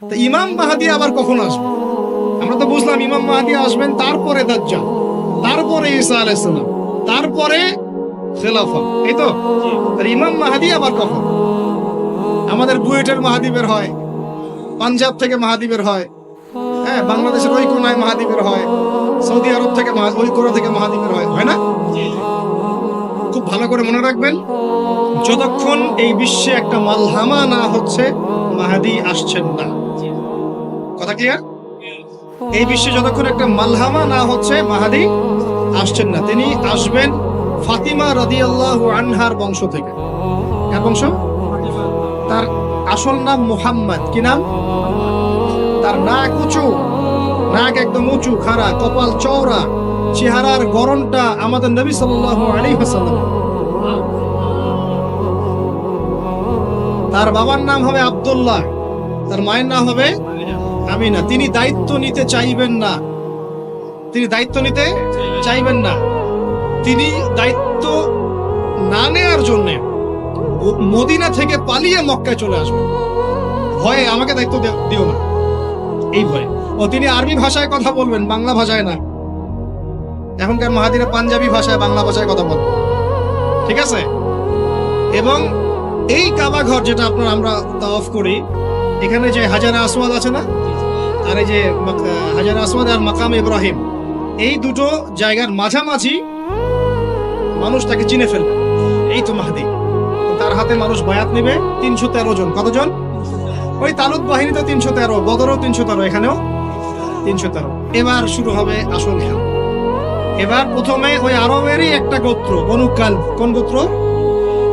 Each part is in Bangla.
তো ইমাম মাহদী আবার কখন আসবে? আমরা তো বুঝলাম ইমাম মাহদী আসবেন, তারপরে দাজ্জাল, তারপরে ঈসা আলাইহিস সালাম, তারপরে খেলাফত, এই তো। আর ইমাম মাহদী আবার কখন? আমাদের বুয়েটের মাহদী বের হয়, পাঞ্জাব থেকে মাহদী বের হয়, হ্যাঁ, বাংলাদেশের ওই কোনায় মাহদী বের হয়, সৌদি আরব থেকে ওই কোনা থেকে মাহদী বের হয়, হয় না? খুব ভালো করে মনে রাখবেন, যতক্ষণ এই বিশ্বে একটা মালহামা না হচ্ছে মাহদী আসছেন না। কথা ক্লিয়ার? এই বিশ্বে যতক্ষণ একটা মালহামা না হচ্ছে মাহদী আসছেন না। তিনি আসবেন ফাতিমা রাদিয়াল্লাহু আনহার বংশ থেকে। কার বংশ? তার আসল নাম মুহাম্মদ। কি নাম? তার নাক উঁচু, নাক একদম উঁচু, খাড়া, কপাল চওড়া, চেহারার গড়নটা আমাদের নবী সাল্লাল্লাহু আলাইহি ওয়াসাল্লাম। তার বাবার নাম হবে আব্দুল্লাহ, তার মায়ের নাম হবে আমিনা। তিনি দায়িত্ব নিতে চাইবেন না, তিনি দায়িত্ব নিতে চাইবেন না। তিনি দায়িত্ব না নেওয়ার জন্য মদিনা থেকে পালিয়ে মক্কায় চলে আসবেন। ভয়ে আমাকে দায়িত্ব দিও না, এই ভয়ে। ও তিনি আরবি ভাষায় কথা বলবেন, বাংলা ভাষায় না। এখনকার মাহাদিরা পাঞ্জাবি ভাষায়, বাংলা ভাষায় কথা বলবেন, ঠিক আছে? এবং এই কাবা ঘর যেটা আমরা তাওয়াফ করি, এখানে যে হাজারে আসওয়াদ আছে না, আর এই যে হাজারে আসওয়াদ আর মাকাম ইব্রাহিম, এই দুটো জায়গার মাঝামাঝি মানুষ তাকে চিনে ফেলবে, এই তো মাহদী। তার হাতে মানুষ বায়াত নেবে 313 জন। কতজন? ওই তালুত বাহিনীতে 313, বদরও 313, এখানেও 313। এবার শুরু হবে আসল খেলা। এবার প্রথমে ওই আরবেরই একটা গোত্র, বনু কালব। কোন গোত্র?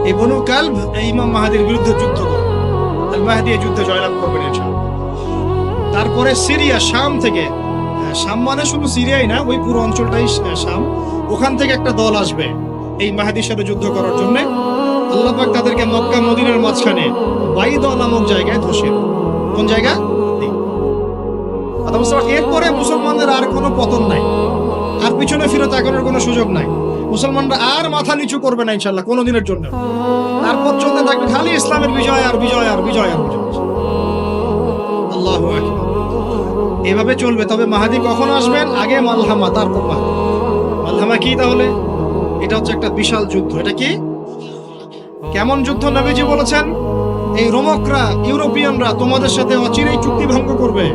এই বনু কালব এই ইমাম মাহদীর বিরুদ্ধে যুদ্ধ করবে। আল মাহদী এই যুদ্ধে জয়লাভ করবেন ইনশাআল্লাহ। তারপরে সিরিয়া, শাম থেকে, শাম মানে শুধু সিরিয়াই না, ওই পুরো অঞ্চলটাই শাম, ওখান থেকে একটা দল আসবে এই মাহদীর সাথে যুদ্ধ করার জন্য। আল্লাহ পাক তাদেরকে মক্কা মদিনার মাঝখানে বাইদা নামক জায়গায় ধসে। কোন জায়গা? এরপরে মুসলমানদের আর কোনো পতন নাই, আর পিছনে ফিরে তাকানোর কোনো সুযোগ নাই। মুসলমানরা আর মাথা নিচু করবে না ইনশাআল্লাহ কোনোদিনের জন্য। তারপর চলতে থাকবে খালি ইসলামের বিজয় আর বিজয় আর বিজয় আর বিজয়। আল্লাহু আকবার। এভাবে চলবে। তবে মাহদী কখন আসবেন? আগে মালহামা, তারপর মাহদী। মালহামা কি তাহলে? এটা হচ্ছে একটা বিশাল যুদ্ধ। এটা কি? কেমন যুদ্ধ? নবীজি বলেছেন, এই রোমকরা, ইউরোপিয়ানরা তোমাদের সাথে অচিরেই চুক্তি ভঙ্গ করবে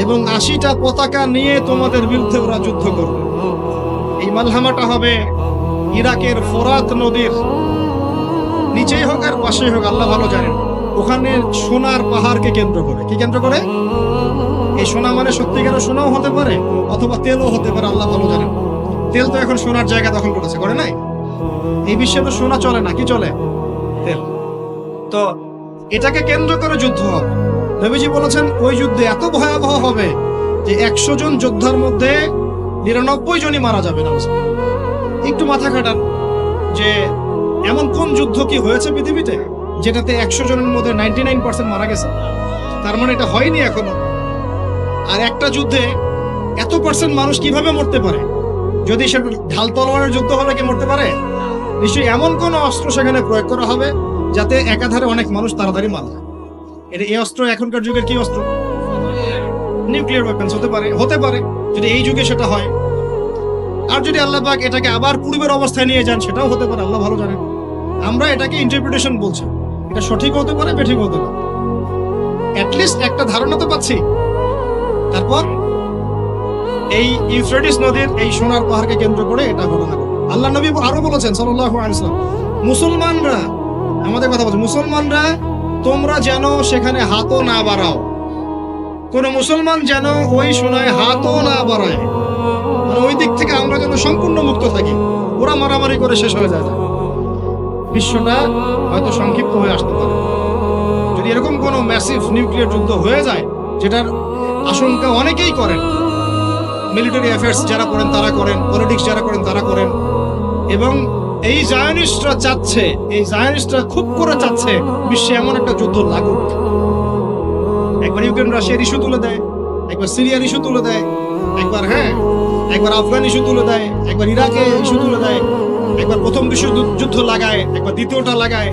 এবং 80টা পতাকা নিয়ে তোমাদের বিরুদ্ধে ওরা যুদ্ধ করবে। এই মালহামাটা হবে ইরাকের ফোরাত নদীর নিচেই হোক আর পাশেই হোক, আল্লাহ ভালো জানেন। ওখানে সোনার পাহাড়কে কেন্দ্র করে। কি কেন্দ্র করে? এই সোনা মানে সত্যিকার সোনাও হতে পারে, অথবা তেলও হতে পারে, আল্লাহ ভালো জানেন। তেল তো এখন সোনার জায়গা দখল করেছে, করে নাই? এই বিশ্বে তো সোনা চলে না, কি চলে? তেল। তো এটাকে কেন্দ্র করে যুদ্ধ হবে। নবীজি বলেছেন ওই যুদ্ধে এত ভয়াবহ হবে যে 100 জন যোদ্ধার মধ্যে 99 জনই মারা যাবে না। একটু মাথা খাটান যে এমন কোন যুদ্ধ কি হয়েছে পৃথিবীতে যেটাতে 100 জনের মধ্যে 99% মারা গেছে? তার মানে এটা হয়নি এখনো। আর একটা যুদ্ধে এত পার্সেন্ট মানুষ কিভাবে মরতে পারে? যদি সেটা ঢাল তলোয়ারের যুদ্ধ হলে কি মরতে পারে? নিশ্চয়ই এমন কোন অস্ত্র সেখানে প্রয়োগ করা হবে যাতে একাধারে অনেক মানুষ তাড়াতাড়ি মারা যায়। এটা এই অস্ত্র এখনকার যুগের কি অস্ত্র? নিউক্লিয়ার ওয়েপন্স হতে পারে, হতে পারে যদি এই যুগে সেটা হয়। আর যদি আল্লাহ পাক এটাকে আবার পূর্বের অবস্থায় নিয়ে যান, সেটাও হতে পারে, আল্লাহ ভালো জানেন। আমরা এটাকে ইন্টারপ্রিটেশন বলছি, এটা সঠিক হতে পারে, বেঠিক হতে পারে, অ্যাটলিস্ট একটা ধারণা তো পাচ্ছি। তারপর এই ইউফ্রেটিস নদীর এই সোনার পাহাড়কে কেন্দ্র করে এটা ঘটনা ঘটে। আল্লাহ নবী আরো বলেছেন সাল্লাল্লাহু আলাইহি ওয়াসাল্লাম, মুসলমানরা, আমাদের কথা বলছে, মুসলমানরা তোমরা যেন সেখানে হাতও না বাড়াও। কোন মুসলমান যেন ওই সোনায় হাতও না বাড়ায়, মানে ওই দিক থেকে আমরা যেন সম্পূর্ণ মুক্ত থাকি। ওরা মারামারি করে শেষ হয়ে যায়, বিশ্বটা হয়তো সংক্ষিপ্ত হয়ে আসতে পারে। যদি এরকম কোনো ম্যাসিভ নিউক্লিয়ার যুদ্ধ হয়ে যায়, যেটার আশঙ্কা অনেকেই করেন, মিলিটারি অ্যাফেয়ার্স যারা করেন তারা করেন, পলিটিক্স যারা করেন তারা করেন, এবং এই জায়নিস্টরা চাচ্ছে, এই জায়নিস্টরা খুব করে চাচ্ছে বিশ্বে এমন একটা যুদ্ধ লাগুক। একবার ইউক্রেন রাশিয়ার ইস্যু তুলে দেয়, একবার সিরিয়ার ইস্যু তুলে দেয়, একবার আফগান ইস্যু তুলে দেয়, একবার ইরাকে ইস্যু তুলে দেয়, একবার প্রথম বিশ্বযুদ্ধ লাগায়, একবার দ্বিতীয়টা লাগায়।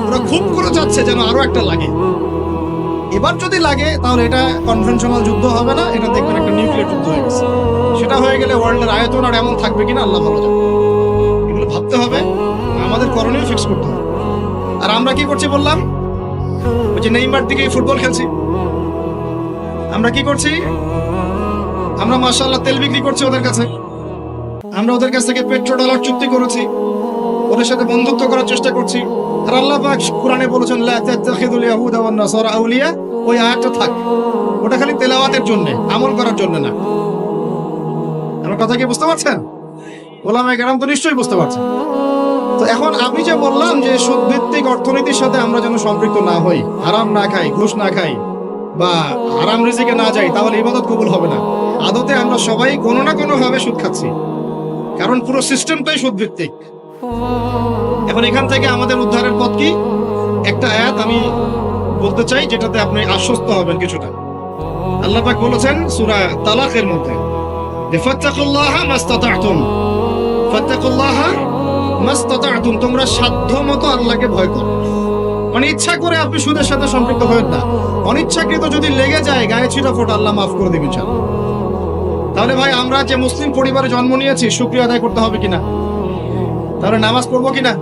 ওরা খুব করে চাচ্ছে যেন আরো একটা লাগে। এবার যদি লাগে তাহলে এটা কনভেনশনাল যুদ্ধ হবে না, এটা দেখবেন একটা নিউক্লিয়ার যুদ্ধ হয়ে গেছে। সেটা হয়ে গেলে ওয়ার্ল্ডের আয়তন আর এমন থাকবে কিনা আল্লাহ ভালো জানে। এগুলো ভাবতে হবে, আমাদের করণীয় ফিক্স করতে হবে। আর আমরা কি করছি বললাম, ওই যে নেইমার দিকে ফুটবল খেলছি। আমরা কি করছি, আমরা মাশাআল্লাহ তেল বিক্রি করছি ওদের কাছে, আমরা ওদের কাছ থেকে পেট্রো ডলার চুক্তি করেছি, ওদের সাথে বন্ধুত্ব করার চেষ্টা করছি। আর আল্লাহ পাক কোরআনে বলেছেন লা তাত্তাখিযুল ইয়াহুদা ওয়ান নাসারা আউলিয়া, ওই আয়াতটা থাক, ওটা খালি তেলাওয়াতের জন্য, আমল করার জন্য না। আমার কথা কি বুঝতে পারছেন? ওলামায়ে কেরাম তো নিশ্চয়ই বুঝতে পারছেন। তো এখন আমি যে বললাম যে সুদভিত্তিক অর্থনীতির সাথে আমরা যেন সম্পৃক্ত না হই, হারাম না খাই, ঘুষ না খাই, বা হারাম রিজিকে না যাই, তাহলে ইবাদত কবুল হবে না। আদতে আমরা সবাই কোনো না কোনো ভাবে সুদ খাচ্ছি, কারণ পুরো সিস্টেমটাই সুদভিত্তিক। এখন এখান থেকে আমাদের উদ্ধারের পথ কি? একটা আয়াত আমি বলতে চাই, যেটাতে আপনি আশ্বস্ত হবেন কিছুটা। আল্লাহ পাক বলেছেন সূরা তালাকের মধ্যে, ফাত্তাকুল্লাহা মাস্তাতা'তুম, ফাত্তাকুল্লাহা মাস্তাতা'তুম, তোমরা সাধ্যমতো আল্লাহকে ভয় করো। মানে ইচ্ছা করে আপনি সুদের সাথে সম্পৃক্ত হবেন না, অনিচ্ছাকৃত যদি লেগে যায় গায়ে ছিটা ফোটা, আল্লাহ মাফ করে দিবেন ইনশাআল্লাহ। তাহলে ভাই আমরা যে মুসলিম পরিবারে জন্ম নিয়েছি, শুকরিয়া আদায় করতে হবে কিনা? তাহলে নামাজ পড়বো কিনা,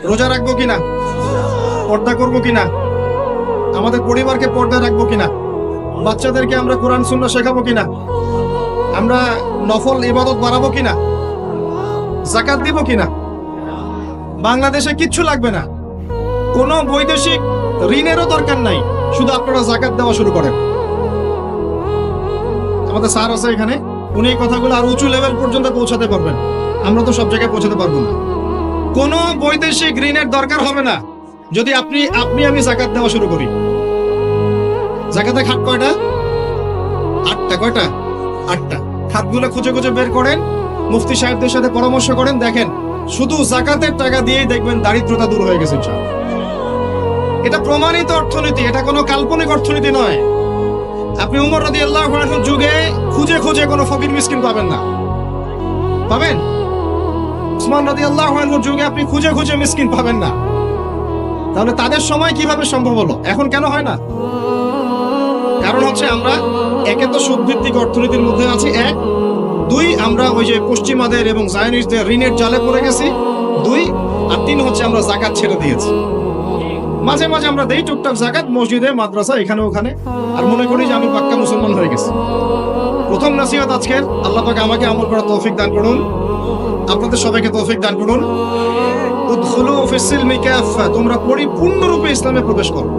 রোজা রাখবো কিনা, পর্দা করবো কিনা, আমাদের পরিবারকে পর্দা রাখবো কিনা, বাচ্চাদেরকে আমরা কোরআন সুন্নাহ শেখাবো কিনা, আমরা নফল ইবাদত বাড়াবো কিনা, যাকাত দিব কিনা। বাংলাদেশে কিচ্ছু লাগবে না, কোনো বৈদেশিক ঋণেরও দরকার নাই, শুধু আপনারা যাকাত দেওয়া শুরু করেন। আমাদের স্যার আছে এখানে, উনি এই কথাগুলো আর উঁচু লেভেল পর্যন্ত পৌঁছাতে পারবেন, আমরা তো সব জায়গায় পৌঁছাতে পারবো না। কোনো বৈদেশিক ঋণের দরকার হবে না যদি আমি যাকাত দেওয়া শুরু করি। যাকাতের খাত কয়টা? 8টা। কয়টা? 8টা। খাতগুলো খুঁজে খুঁজে বের করেন, মুফতি সাহেবদের সাথে পরামর্শ করেন, দেখেন শুধু যাকাতের টাকা দিয়েই দেখবেন দারিদ্রতা দূর হয়ে গেছে ইনশাআল্লাহ। এটা প্রমাণিত অর্থনীতি, এটা কোনো কাল্পনিক অর্থনীতি নয়। আপনি উমর রাদিয়াল্লাহু আনহুর যুগে খুঁজে খুঁজে কোনো ফকির মিসকিন পাবেন না, পাবেন? উসমান রাদিয়াল্লাহু আনহুর যুগে আপনি খুঁজে খুঁজে মিসকিন পাবেন না। তাহলে তাদের সময় কিভাবে সম্ভব হলো, এখন কেন হয় না? কারণ হচ্ছে আমরা একে তো সুদভিত্তিক অর্থনীতির মধ্যে আছি, 1, 2 আমরা ওই যে পশ্চিমাদের এবং জায়নিস্টদের ঋণের জালে পড়ে গেছি, 2, আর 3 হচ্ছে আমরা যাকাত ছেড়ে দিয়েছি। মাঝে মাঝে আমরা দেই টুকটাক যাকাত মসজিদে, মাদ্রাসা, এখানে ওখানে, আর মনে করি যে আমি পাক্কা মুসলমান হয়ে গেছি। প্রথম নসিহত আজকের, আল্লাহ পাক আমাকে আমল করার তৌফিক দান করুন, আপনাদের সবাইকে তৌফিক দান করুন। উদখুলু ফিস সিলমি কাফা, তোমরা পরিপূর্ণরূপে ইসলামে প্রবেশ করো।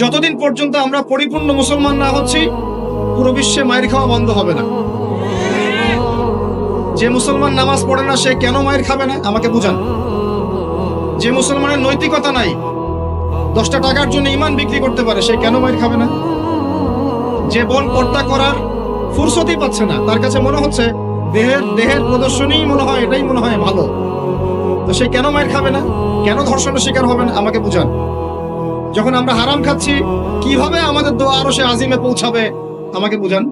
যতদিন পর্যন্ত আমরা পরিপূর্ণ মুসলমান না হচ্ছি, পুরো বিশ্বে মায়ের খাওয়া বন্ধ হবে না। যে মুসলমান নামাজ পড়ে না, সে কেন মায়ের খাবে না আমাকে বুঝান। যে মুসলমানের নৈতিকতা নাই, 10টা টাকার জন্য ঈমান বিক্রি করতে পারে, সে কেন মায়ের খাবে না? যে বোন পর্দা করার ফুরসতই পাচ্ছে না, তার কাছে মনে হচ্ছে দেহের প্রদর্শনী মনে হয়, এটাই মনে হয় ভালো, তো সে কেন মায়ের খাবে না? কেন ধর্ষণের শিকার হবে না আমাকে বুঝান। যখন আমরা হারাম খাচ্ছি, কিভাবে আমাদের দোয়া আরো সে আজিমে পৌঁছাবে আমাকে বুঝান।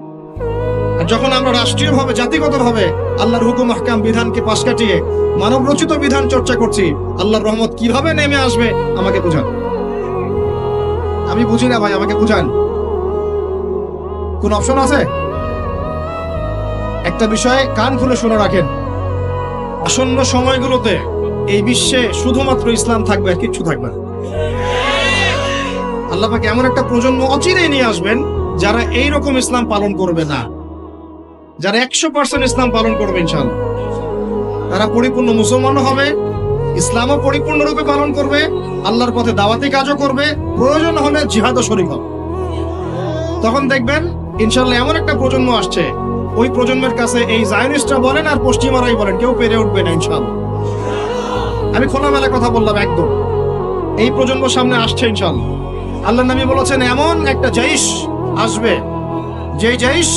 আর যখন আমরা রাষ্ট্রীয়ভাবে, জাতিগতভাবে আল্লাহর হুকুম আহকাম বিধানকে পাশ কাটিয়ে মানব রচিত বিধান চর্চা করছি, আল্লাহর রহমত কিভাবে নেমে আসবে আমাকে বুঝান। আমি বুঝি না ভাই, আমাকে বুঝান। কোন অপশন আছে? একটা বিষয় কান খুলে শুনে রাখেন, আসন্ন সময়গুলোতে এই বিশ্বে শুধুমাত্র ইসলাম থাকবে, আর কিচ্ছু থাকবে না। আল্লাহ পাক এমন একটা প্রজন্ম অচিরেই নিয়ে আসবেন যারা এই রকম ইসলাম পালন করবে না, যারা 100% ইসলাম পালন করবে ইনশাআল্লাহ। তারা পরিপূর্ণ মুসলমানও হবে, ইসলামও পরিপূর্ণরূপে পালন করবে, আল্লাহর পথে দাওয়াতি কাজও করবে, প্রয়োজন হলে জিহাদও শরীক হবে। তখন দেখবেন ইনশাআল্লাহ এমন একটা প্রজন্ম আসছে, ওই প্রজন্মের কাছে এই জায়নিস্টরা বলেন আর পশ্চিমারাই বলেন, কেউ পেরে উঠবে না ইনশাআল্লাহ। আমি খোলামেলা কথা বললাম, একদম এই প্রজন্ম সামনে আসছে ইনশাআল্লাহ। আল্লাহ নবী বলেছেন এমন একটা জাইশ আসবে, যে জাইশ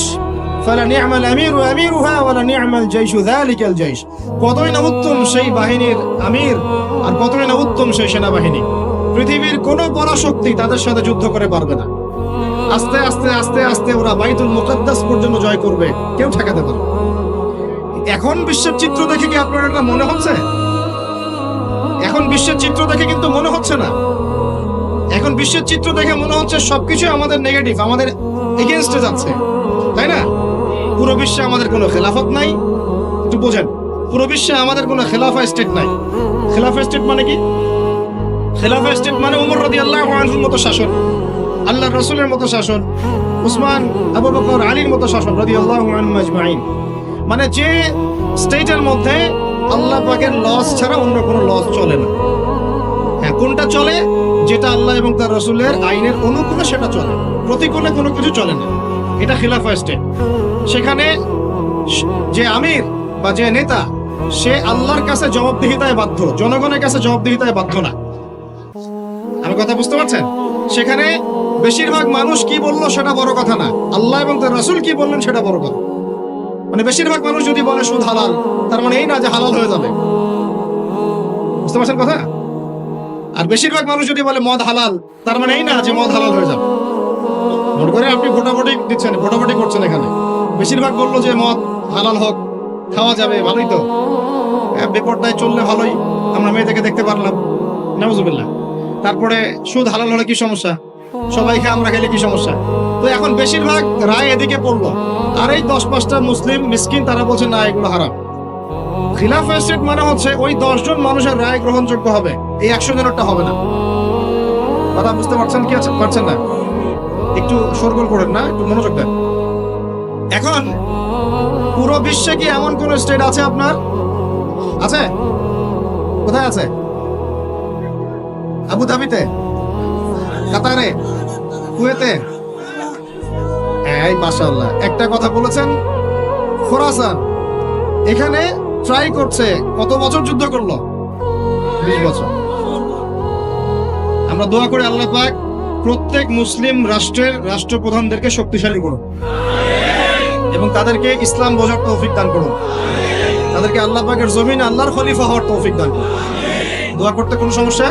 ফালা নি'মাল আমিরু আমিরুহা ওয়ালা নি'মাল জাইশু যালিকাল জাইশ, কতই না উত্তম সেই বাহিনীর আমির আর কতই না উত্তম সেই সেনাবাহিনী। পৃথিবীর কোনো পরাশক্তি তাদের সাথে যুদ্ধ করে পারবে না। আস্তে আস্তে আস্তে আস্তে ওরা বাইতুল মুকাদ্দাস পর্যন্ত জয় করবে, কেউ ঠেকাতে পারবে। এখন বিশ্বের চিত্র দেখে কি আপনার এটা মনে হচ্ছে? এখন বিশ্বের চিত্র দেখে কিন্তু মনে হচ্ছে না। এখন এখন বিশ্বের চিত্র দেখে মনে হচ্ছে সবকিছু আমাদের নেগেটিভ, আমাদের এগেইনস্টে যাচ্ছে, তাই না? পুরো বিশ্বে আমাদের কোনো খেলাফত নাই। একটু বোঝেন, পুরো বিশ্বে আমাদের কোনো খেলাফা স্টেট নাই। খেলাফা স্টেট মানে কি? খেলাফা স্টেট মানে উমর রাদিয়াল্লাহু আনহুর মতো শাসন, আল্লাহর রাসূলের মতো শাসন, উসমান, আবু বকর, আলীর মতো শাসন রাদিয়াল্লাহু আনহুম আজমাইন। মানে যে স্টেটের মধ্যে আল্লাহ পাকের লস ছাড়া অন্য কোনো লস চলে না। হ্যাঁ, কোনটা চলে? যেটা আল্লাহ এবং তার রাসূলের আইনের অনুকূলে সেটা চলে, প্রতিকূলে কোনো কিছু চলে না। এটা খিলাফা স্টেট। সেখানে যে আমির বা যে নেতা, সে আল্লাহর কাছে জবাবদিহিতায় বাধ্য, জনগণের কাছে জবাবদিহিতায় বাধ্য না। আমার কথা বুঝতে পারছেন? সেখানে বেশিরভাগ মানুষ কি বললো সেটা বড় কথা না, আল্লাহ এবং তার রাসূল কি বললেন সেটা বড় কথা। মানে বেশিরভাগ মানুষ যদি বলে সুদ হালাল, তার মানে এই না যে হালাল হয়ে যাবে। বুঝতে পারছেন কথা? আর বেশিরভাগ মানুষ যদি বলে মদ হালাল, তার মানে এই না যে মদ হালাল হয়ে যাবে। মনে করে আপনি ভোটাভুটি দিচ্ছেন, ভোটাভুটি করছেন, এখানে বেশিরভাগ বললো যে মদ হালাল হোক, খাওয়া যাবে, ভালোই তো, বেপরদায় চললে ভালোই, আমরা মেয়েদেরকে দেখতে পারলাম, নাউজুবিল্লাহ। তারপরে সুদ হালাল হলে কি সমস্যা? সবাইকে আমরা খেলে কি সমস্যা? তো এখন বেশিরভাগ রায় এদিকে পড়লো, আর এই 10-5টা মুসলিম মিসকিন তারা বলছে না, এগুলো হারাম। খিলাফা স্টেট মানে হচ্ছে ওই 10 জন মানুষের রায় গ্রহণযোগ্য হবে, এই 100 জনেরটা হবে না। কথা বুঝতে পারছেন কি? পারছেন না? একটু শোরগোল করেন না, একটু মনোযোগ দেন। এখন পুরো বিশ্বে কি এমন কোন স্টেট আছে আপনার? আছে? কোথায় আছে? আবুধাবিতে, কাতারে, কুয়েতে? এই মাশাআল্লাহ, একটা কথা বলেছেন, খোরাসান এখানে ট্রাই করছে, কত বছর যুদ্ধ করলো? 20 বছর। আমরা দোয়া করি আল্লাহ পাক প্রত্যেক মুসলিম রাষ্ট্রের রাষ্ট্রপ্রধানদেরকে শক্তিশালী করুন এবং তাদেরকে ইসলাম বোঝার তৌফিক দান করুন, তাদেরকে আল্লাহ পাকের জমিনে আল্লাহর খলিফা হওয়ার তৌফিক দান করুন। দোয়া করতে কোনো সমস্যা?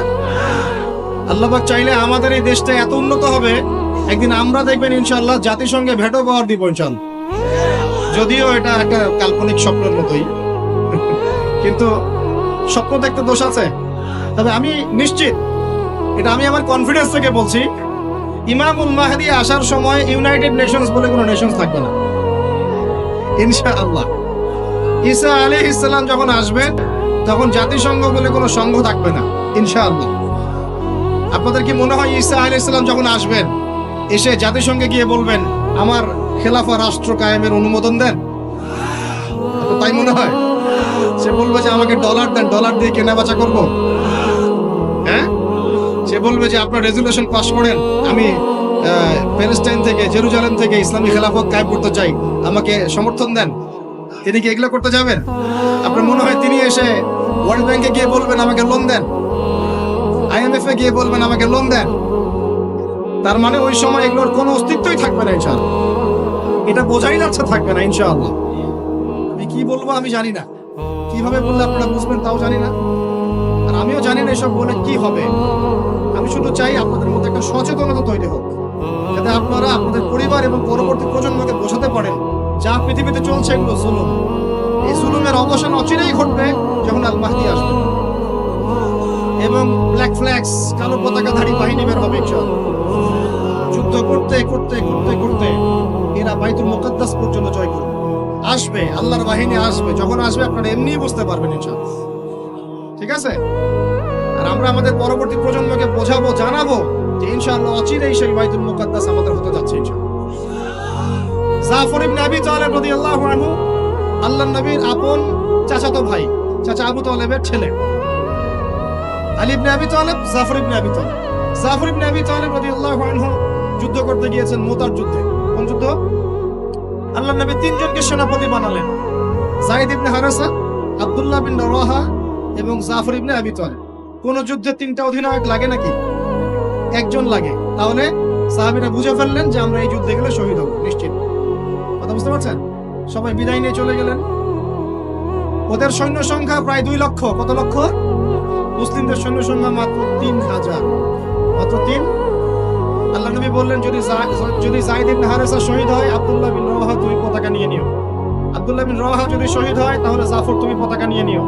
আল্লাহ পাক চাইলে আমাদের এই দেশটা এত উন্নত হবে, একদিন আমরা দেখবেন ইনশাআল্লাহ জাতিসংঘে ভেটো পাওয়ার দিব ইনশাআল্লাহ। যদিও এটা একটা কাল্পনিক স্বপ্নের মতোই, কিন্তু স্বপ্ন দেখতে দোষ আছে। তবে আমি নিশ্চিত, এটা আমি আমার কনফিডেন্স থেকে বলছি, ইমামুল মাহদি আসার সময় ইউনাইটেড নেশনস বলে কোনো নেশনস থাকবে না ইনশাআল্লাহ। ঈসা আলাইহিস সালাম যখন আসবেন, তখন জাতিসংঘ বলে কোনো সংঘ থাকবে না ইনশাআল্লাহ। আপনাদের কি মনে হয় ঈসা আলাইহিস সালাম যখন আসবেন, এসে জাতিসংঘে গিয়ে বলবেন আমার খেলাফা রাষ্ট্র কায়েমের অনুমোদন দেন? তাই মনে হয়? সে বলবে যে আমাকে ডলার দেন, ডলার দিয়ে কেনাবেচা করব। হ্যাঁ, সে বলবে যে আপনার রেজুলেশন পাস করেন, আমি প্যালেস্টাইন থেকে, জেরুজালেম থেকে ইসলামী খেলাফত কায়েম করতে চাই, আমাকে সমর্থন দেন। তিনি কি এগুলো করতে যাবেন? আপনার মনে হয় তিনি এসে ওয়ার্ল্ড ব্যাংকে গিয়ে বলবেন আমাকে লোন দেন, IMF এ গিয়ে বলবেন আমাকে লোন দেন? তার মানে ওই সময় এগুলোর কোনো অস্তিত্বই থাকবে না ইনশাআল্লাহ। এটা বোঝাই যাচ্ছে থাকবে না ইনশাআল্লাহ। আমি কি বলবো আমি জানি না, কিভাবে বললে আপনারা বুঝবেন তাও জানি না, আর আমিও জানি না এসব বলে কি হবে। আমি শুধু চাই আপনাদের মধ্যে একটা সচেতনতা তৈরি হোক, যাতে আপনারা আপনাদের পরিবার এবং পরবর্তী প্রজন্মকে বোঝাতে পারেন যা পৃথিবীতে চলছে এগুলো জুলুম। এই জুলুমের অবসান অচিরেই ঘটবে যখন আল মাহদি আসবে এবং ব্ল্যাক ফ্ল্যাগস, কালো পতাকাধারী বাহিনী বের হবে ইনশাআল্লাহ। যুদ্ধ করতে করতে করতে করতে এরা বাইতুল মুকাদ্দাস পর্যন্ত জয় করবে। আসবে, আল্লাহর বাহিনী আসবে। যখন আসবে আপনারা এমনিই বুঝতে পারবেন ইনশাআল্লাহ। ঠিক আছে? আর আমরা আমাদের পরবর্তী প্রজন্মকে বোঝাবো, জানাবো যে ইনশাআল্লাহ অচিরেই সেই বাইতুল মুকাদ্দাস আমাদের হতে যাচ্ছে ইনশাআল্লাহ। জাফর ইবনে আবি তালেব রাদিয়াল্লাহু আনহু আল্লাহর নবীর আপন চাচাতো ভাই, চাচা আবু তালেবের ছেলে। আলী ইবনে আবি তালেব, জাফর ইবনে আবি তালেব। জাফর ইবনে আবি তালেব রাদিয়াল্লাহু আনহু যুদ্ধ করতে গিয়েছেন মুতার যুদ্ধে। কোন যুদ্ধ? আল্লাহর নবী 3 জনকে সেনাপতি বানালেন, যায়েদ ইবনে হারেসা, আব্দুল্লাহ বিন রাওয়াহা এবং জাফর ইবনে আবি তালেব। কোন যুদ্ধে 3টা অধিনায়ক লাগে নাকি? একজন লাগে। তাহলে সাহাবীরা বুঝে ফেললেন যে আমরা এই যুদ্ধে গেলে শহীদ হব নিশ্চিত। কথা বুঝতে পারছেন? সবাই বিদায় নিয়ে চলে গেলেন। ওদের সৈন্য সংখ্যা প্রায় 2 লক্ষ। কত লক্ষ? মুসলিমদের সৈন্য সংখ্যা মাত্র 3000, মাত্র 3। আল্লাহ নবী বললেন যদি যায়েদ ইবনে হারেসা শহীদ হয়, আব্দুল্লাহ বিন রাওয়াহা তুমি পতাকা নিয়ে নিও। আব্দুল্লাহ বিন রাওয়াহা যদি শহীদ হয়, তাহলে জাফর তুমি পতাকা নিয়ে নিও।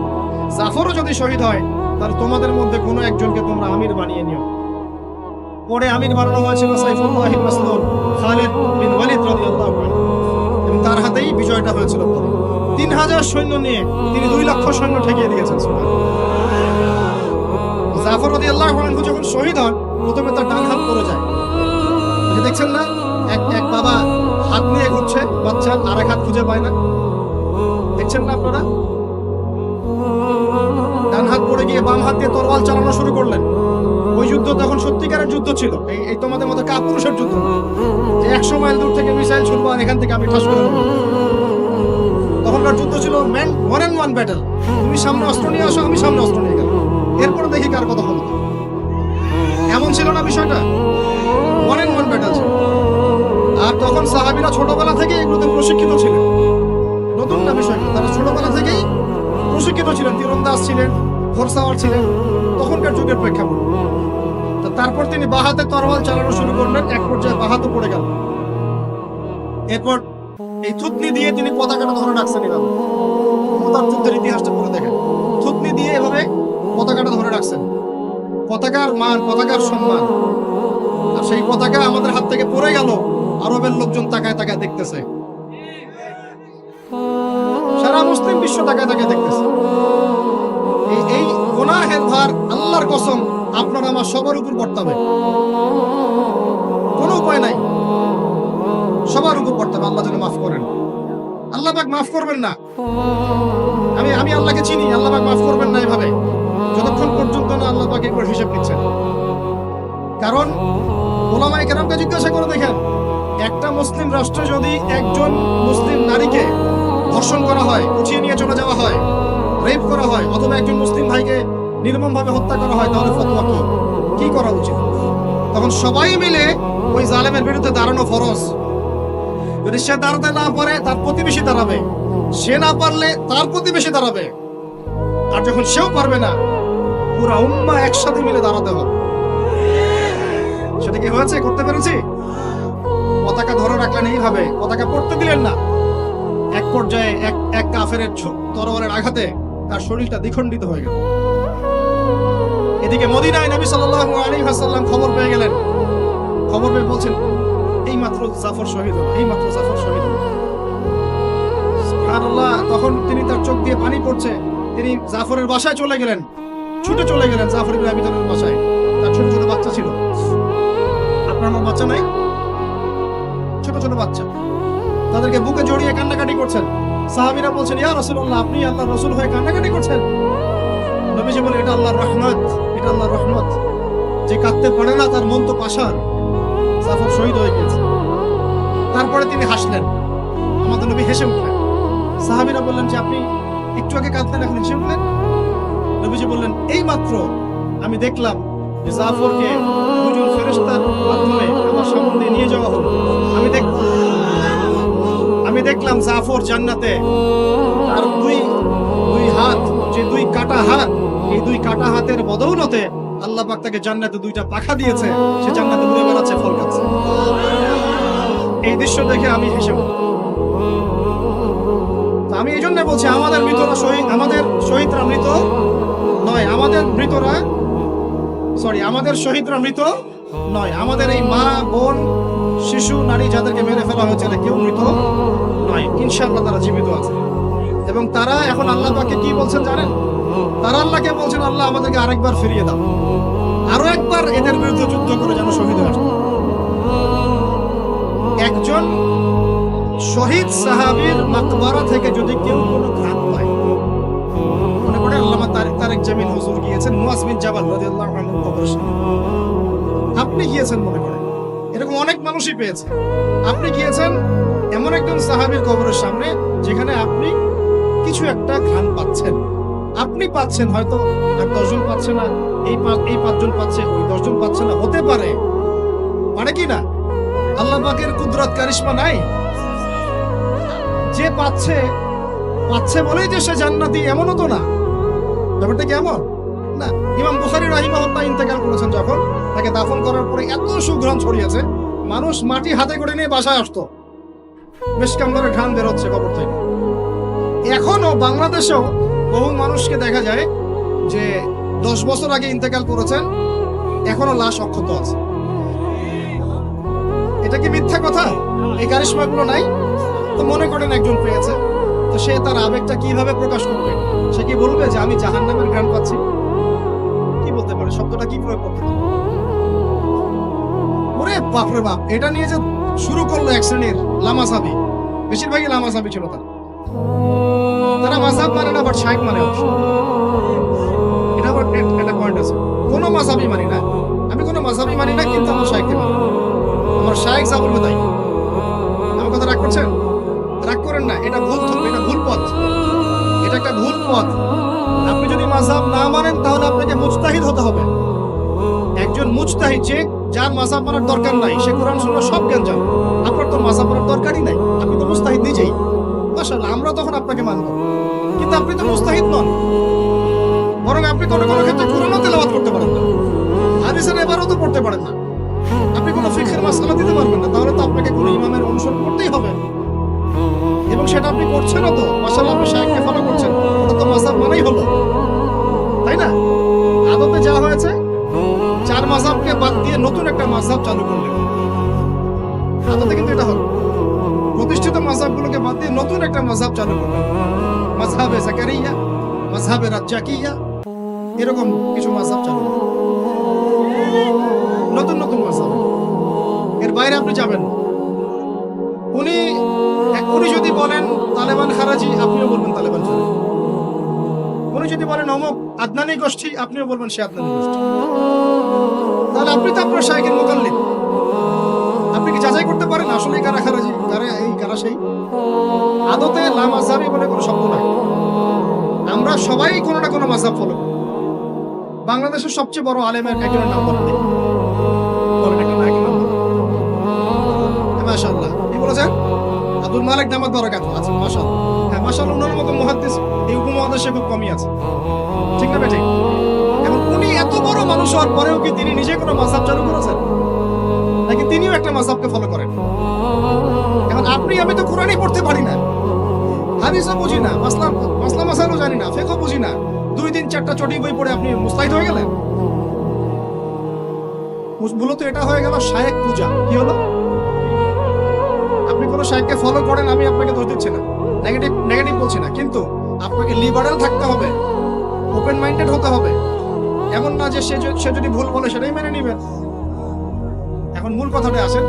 জাফরও যদি শহীদ হয়, তাহলে তোমাদের মধ্যে কোনো একজনকে তোমরা আমির বানিয়ে নিও। পরে আমির বানানো হয়েছিল সাইফুল্লাহ মাসলুল খালিদ বিন ওয়ালিদ রাদিয়াল্লাহু আনহু, এবং তার হাতেই বিজয়টা হয়েছিল। পরে 3000 সৈন্য নিয়ে তিনি 2 লক্ষ সৈন্য ঠেকিয়ে দিয়েছেন। জাফর রাদিয়াল্লাহু আনহু যখন শহীদ হন, প্রথমে তার ডান হাত পড়ে যায়। দেখছেন না, এক বাবা হাত নিয়ে ঘুরছে, বাচ্চা আরেক হাত খুঁজে পায় না, দেখছেন না আপনারা? ডান হাত পড়ে গিয়ে বাম হাত দিয়ে তরোয়াল চালানো শুরু করলেন। ওই যুদ্ধ তখন সত্যিকারের যুদ্ধ ছিল, এই তোমাদের মতো কাপুরুষের যুদ্ধ না, যে 100 মাইল দূর থেকে মিসাইল ছুড়বো আর এখান থেকে আমি ঠাস করে দেবো। তখনকার যুদ্ধ ছিল ওয়ান অ্যান্ড ওয়ান ব্যাটেল। তুমি সামনে অস্ত্র নিয়ে আসো, আমি সামনে অস্ত্র নিয়ে গেলাম, এরপরে দেখি কার কথা হলো। এমন ছিল না বিষয়টা, ওয়ান অ্যান্ড ওয়ান ব্যাটেল ছিল। আর তখন সাহাবীরা ছোটবেলা থেকে এগুলোতে প্রশিক্ষিত ছিলেন, নতুন না বিষয়টা, তারা ছোটবেলা থেকেই প্রশিক্ষিত ছিলেন, তীরন্দাজ ছিলেন, ঘোড়সাওয়ার ছিলেন, তখনকার যুগের প্রেক্ষাপট। তারপর তিনি বাহাতে তরোয়াল চালানো শুরু করলেন, এক পর্যায়ে বাহাতে পড়ে গেল। এরপর এই থুতনি দিয়ে তিনি পতাকাটা ধরে রাখছেন। এভাবে মুতার যুদ্ধের ইতিহাসটা পড়ে দেখেন, থুতনি দিয়ে এভাবে পতাকাটা ধরে রাখছেন। পতাকার মান, পতাকার সম্মান। আর সেই পতাকা আমাদের হাত থেকে পড়ে গেল, আরবের লোকজন তাকায় তাকায় দেখতেছে, সারা মুসলিম বিশ্ব তাকায় তাকায় দেখতেছে। এই গুনাহের ভার আল্লাহর কসম আপনার আমার সবার উপর বর্তাবে, কোনো উপায় নাই, সবার উপর বর্তাবে। আল্লাহ যেন মাফ করেন, আল্লাহ পাক মাফ করবেন না। আমি আল্লাহকে চিনি, আল্লাহ পাক মাফ করবেন না এভাবে, যতক্ষণ পর্যন্ত না আল্লাহ পাক একবার হিসাব নিচ্ছেন। কারণ ওলামায়ে কেরামকে জিজ্ঞাসা করে দেখেন, একটা মুসলিম রাষ্ট্রে যদি একজন মুসলিম নারীকে ধর্ষণ করা হয়, উঠিয়ে নিয়ে চলে যাওয়া হয়, রেপ করা হয়, অথবা একজন মুসলিম ভাইকে নির্মমভাবে হত্যা করা হয়, তাহলে ফতোয়া কি করা উচিত? তখন সবাই মিলে ওই জালেমের বিরুদ্ধে দাঁড়ানো ফরজ। যদি সে দাঁড়াতে না পারে, তার প্রতিবেশী দাঁড়াবে, সে না পারলে তার প্রতিবেশী দাঁড়াবে, আর যখন সেও পারবে না, পুরা উম্মাহ একসাথে মিলে দাঁড়াতে হবে। সেটা কি হয়েছে? করতে পেরেছি? পতাকা ধরে রাখলেন এইভাবে, পতাকা পড়তে দিলেন না। এক পর্যায়ে এক কাফেরের তরবারের আঘাতে তার শরীরটা দ্বিখণ্ডিত হয়ে গেল। এদিকে মদিনায় নবী সাল্লাল্লাহু আলাইহি ওয়াসাল্লাম খবর পেয়ে গেলেন। খবর পেয়ে বলছেন, এইমাত্র জাফর শহীদ হলো, এইমাত্র জাফর শহীদ হলো। সুবহানাল্লাহ। তখন তিনি, তার চোখ দিয়ে পানি পড়ছে, তিনি জাফরের বাসায় চলে গেলেন, ছুটে চলে গেলেন জাফর ইবনে আবি তালিবের বাসায়। তার ছোট ছোট বাচ্চা ছিল। আপনার আমার বাচ্চা নাই? ছোট ছোট বাচ্চা, তাদেরকে বুকে জড়িয়ে কান্নাকাটি করছেন। সাহাবীরা বলছেন, ইয়া রাসূলুল্লাহ, আপনি আল্লাহর রাসূল হয়ে কান্নাকাটি করছেন? নবীজি বলেন, এটা আল্লাহর রহমত, এটা আল্লাহর রহমত। যে কাঁদতে পারে না তার মন তো পাষাণ। জাফর শহীদ হয়ে গেছে। তারপরে তিনি হাসলেন, আমাদের নবী হেসে উঠলেন। সাহাবীরা বললেন যে, আপনি একটু আগে কাঁদলেন, এখন হেসে উঠলেন? নবীজি বললেন, এই মাত্র আমি দেখলাম যে জাফরকে দুজন ফেরেশতার মাধ্যমে আমার সামনে দিয়ে নিয়ে যাওয়া হলো। আমি দেখলাম জাফর জান্নাতে, আর দুই হাত, যে দুই কাটা হাত, এই দুই কাটা হাতের বদৌলতে আল্লাহ পাক তাকে জান্নাতে দুইটা পাখা দিয়েছে, সে জান্নাতে উড়ে বেড়াচ্ছে, ফল খাচ্ছে। এই দৃশ্য দেখে আমি হেসে উঠলাম। আমি এই জন্য বলছি, আমাদের শহীদরা মৃত নয়, আমাদের শহীদরা মৃত নয়। আমাদের এই মা, বোন, শিশু, নারী যাদেরকে মেরে ফেলা হয়েছে, কেউ মৃত নয়। ইনশাআল্লাহ তারা জীবিত আছে, এবং তারা এখন আল্লাহ পাককে কি বলছেন জানেন? তারা আল্লাহকে বলছেন, আল্লাহ আমাদেরকে আরেকবার ফিরিয়ে দাও, আরো একবার এদের বিরুদ্ধে যুদ্ধ করে যেন শহীদ হয়ে আসে। একজন শহীদ সাহাবীর মাকবারা থেকে যদি কেউ কোনো ঘাত পায়, মনে করে আল্লামা তারেক জামিল হুজুর গিয়েছেন মুয়াজ বিন জাবাল রাদিয়াল্লাহু আনহু কবরের সামনে, আপনি গিয়েছেন, মনে করেন এরকম অনেক মানুষই পেয়েছে, আপনি গিয়েছেন এমন একজন সাহাবীর কবরের সামনে যেখানে আপনি কিছু একটা ঘ্রাণ পাচ্ছেন, আপনি পাচ্ছেন, হয়তো আর 10 জন পাচ্ছে না, এই 5 জন পাচ্ছে, ওই 10 জন পাচ্ছে না, হতে পারে কি না? আল্লাহ পাকের কুদরত কারিশমা নাই? যে পাচ্ছে বলেই যে সে জান্নাতি, এমনও তো না। ব্যাপারটা কেমন না? ইমাম বুখারী রাহিমাহুল্লাহ ইন্তেকাল করেছেন, যখন তাকে দাফন করার পরে এত সুঘ্রাণ ছড়িয়েছে, মানুষ মাটি হাতে করে নিয়ে বাসায় আসতো, মিশকাম্বরে ঘ্রাণ বেরোচ্ছে কবর থেকে। এখনো বাংলাদেশেও বহু মানুষকে দেখা যায় যে 10 বছর আগে ইন্তেকাল করেছেন, এখনো লাশ অক্ষত আছে। এটা কি মিথ্যা কথা? এই কারিশমা গুলো নাই? তো মনে করেন একজন পেয়েছে, তো সে তার আবেগটা কিভাবে প্রকাশ করবে? সে কি বলবে যে আমি জাহান্নামের ঘ্রাণ পাচ্ছি? কি বলতে পারে? শব্দটা কি প্রয়োগ করতে পারে? ওরে বাপ রে বাপ, এটা নিয়ে যে শুরু করলো এক শ্রেণীর লামাসাবি, বেশিরভাগই লামাসাবি ছিল তারা মাযহাব মানে না, বাট শাইখ মানে অবশ্য। এটা আবার একটা পয়েন্ট আছে, কোনো মাযহাবই মানি না, আমি কোনো মাযহাবই মানি না, কিন্তু আমার শাইখকে মানি, আমার শাইখ যা বলবে তাই। আমার কথা রাগ করছেন? রাগ করেন না, এটা ভুল, এটা ভুল পথ, এটা একটা ভুল পথ। আপনি যদি মাযহাব না মানেন তাহলে আপনাকে মুজতাহিদ হতে হবে। একজন মুজতাহিদ, যে যার মাযহাব মানার দরকার নাই, সে কোরআন সুন্নাহ সব জ্ঞান জানে। আপনার তো মাযহাব মানার দরকারই নাই, আপনি তো মুজতাহিদ নিজেই। মাশাআল্লাহ, আমরা তখন আপনাকে মানব, কিন্তু আপনি তো মুজতাহিদ নন। বরং আপনি কোনো কোনো ক্ষেত্রে কোরআনও তেলাওয়াত করতে পারেন না, হাদিসের ইবারতও পড়তে পারেন না, আপনি কোনো ফিকহের মাসআলা দিতে পারবেন না। তাহলে তো আপনাকে কোনো ইমামের অনুসরণ করতেই হবে, এবং সেটা আপনি করছেন তো। মাশাআল্লাহ, আপনি শাইখকে ফলো করছেন, ওটা তো মাযহাব মানেই হলো, তাই না? আদতে যা হয়েছে, চার মাযহাবকে বাদ দিয়ে নতুন একটা মাযহাব চালু করলেন, আদতে কিন্তু এটা হলো। প্রতিষ্ঠিত মাযহাবগুলোকে বাদ দিয়ে নতুন একটা মাযহাব চালু করলেন, মাযহাবে জাকারিয়া, মাযহাবে রাজ্জাকিয়া, এরকম কিছু মাযহাব চালু করলেন, নতুন নতুন মাযহাব। এর বাইরে আপনি যাবেন। উনি যদি বলেন তালেবান খারাজি, আপনিও বলবেন তালেবান খারাজি। উনি যদি বলেন অমুক আদনানি গোষ্ঠী, আপনিও বলবেন সে আদনানি গোষ্ঠী। তাহলে আপনি তো আপনার শাইখের মুকাল্লিদ। আপনি কি যাচাই করতে পারেন আসলে কারা খারাজি, কারা এই, কারা সেই? আদতে লা মাযহাবি বলে কোনো শব্দ নাই। আমরা সবাই কোনো না কোনো মাযহাব ফলো করি। বাংলাদেশের সবচেয়ে বড় আলেমের একজনের নাম বলেন দেখি, বলেন একটা নায়কের নাম বলেন। মাশাআল্লাহ, কি বলেছেন? আব্দুল মালিক দামাত বারাকাতুহু আছে। মাশাআল্লাহ, হ্যাঁ মাশাআল্লাহ, ওনার মতো মুহাদ্দিস এই উপমহাদেশে খুব কমই আছে, ঠিক না বেঠিক? এবং উনি এত বড় মানুষ হওয়ার পরেও কি তিনি নিজে কোনো মাযহাব চালু করেছেন, নাকি তিনিও একটা মাযহাবকে ফলো করেন? এখন আপনি আমি তো কোরআনই পড়তে পারি না, হাদিসও বুঝি না, মাসলা মাসাইলও জানি না, ফিকহ বুঝি না, 2-3-4টা চটি বই পড়ে আপনি মুস্তাহিদ হয়ে গেলেন? মূলত এটা হয়ে গেল শায়েখ পূজা। কি হলো? আপনি কোনো শায়েখকে ফলো করেন, আমি আপনাকে দোষ দিচ্ছি না, নেগেটিভ বলছি না, কিন্তু আপনাকে লিবারাল থাকতে হবে, ওপেন মাইন্ডেড হতে হবে। এমন না যে সে যদি ভুল বলে সেটাই মেনে নেবেন। এখন মূল কথাটা আসেন,